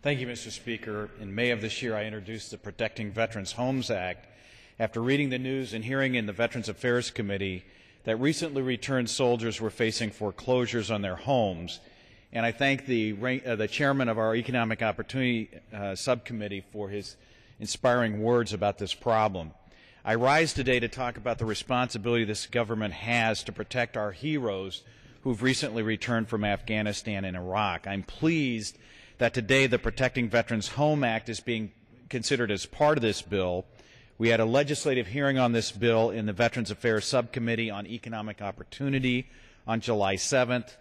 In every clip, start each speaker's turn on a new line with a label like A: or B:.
A: Thank you, Mr. Speaker. In May of this year, I introduced the Protecting Veterans Homes Act after reading the news and hearing in the Veterans Affairs Committee that recently returned soldiers were facing foreclosures on their homes. And I thank the chairman of our Economic Opportunity Subcommittee for his inspiring words about this problem. I rise today to talk about the responsibility this government has to protect our heroes who've recently returned from Afghanistan and Iraq. I'm pleased that today the Protecting Veterans Home Act is being considered as part of this bill. We had a legislative hearing on this bill in the Veterans Affairs Subcommittee on Economic Opportunity on July 7th,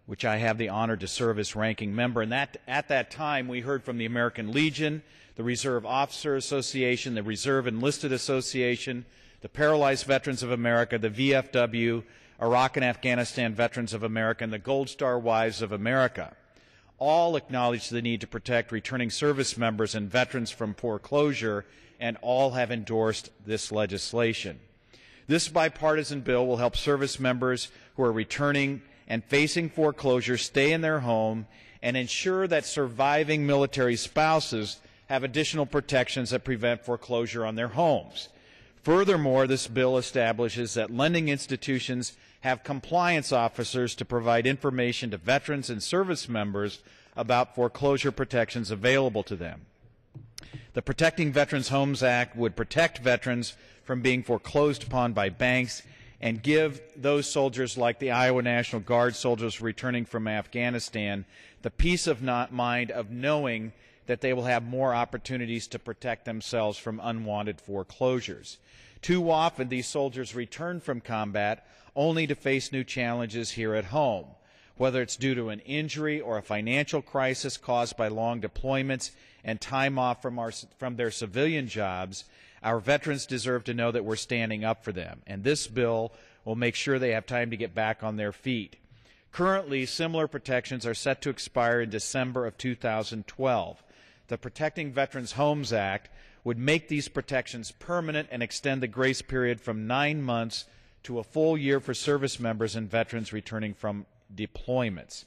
A: which I have the honor to serve as ranking member. And at that time, we heard from the American Legion, the Reserve Officer Association, the Reserve Enlisted Association, the Paralyzed Veterans of America, the VFW, Iraq and Afghanistan Veterans of America, and the Gold Star Wives of America. All acknowledge the need to protect returning service members and veterans from foreclosure, and all have endorsed this legislation. This bipartisan bill will help service members who are returning and facing foreclosure stay in their home and ensure that surviving military spouses have additional protections that prevent foreclosure on their homes. Furthermore, this bill establishes that lending institutions have compliance officers to provide information to veterans and service members about foreclosure protections available to them. The Protecting Veterans Homes Act would protect veterans from being foreclosed upon by banks and give those soldiers like the Iowa National Guard soldiers returning from Afghanistan the peace of mind of knowing that they will have more opportunities to protect themselves from unwanted foreclosures. Too often, these soldiers return from combat only to face new challenges here at home. Whether it's due to an injury or a financial crisis caused by long deployments and time off from their civilian jobs, our veterans deserve to know that we're standing up for them, and this bill will make sure they have time to get back on their feet. Currently, similar protections are set to expire in December of 2012. The Protecting Veterans Homes Act would make these protections permanent and extend the grace period from 9 months to a full year for service members and veterans returning from deployments.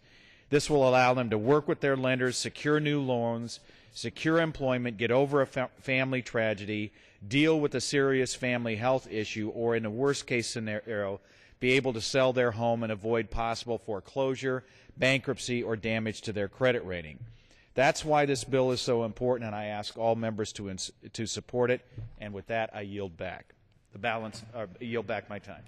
A: This will allow them to work with their lenders, secure new loans, secure employment, get over a family tragedy, deal with a serious family health issue, or in a worst-case scenario, be able to sell their home and avoid possible foreclosure, bankruptcy, or damage to their credit rating. That's why this bill is so important, and I ask all members to support it. And with that, I yield back yield back my time.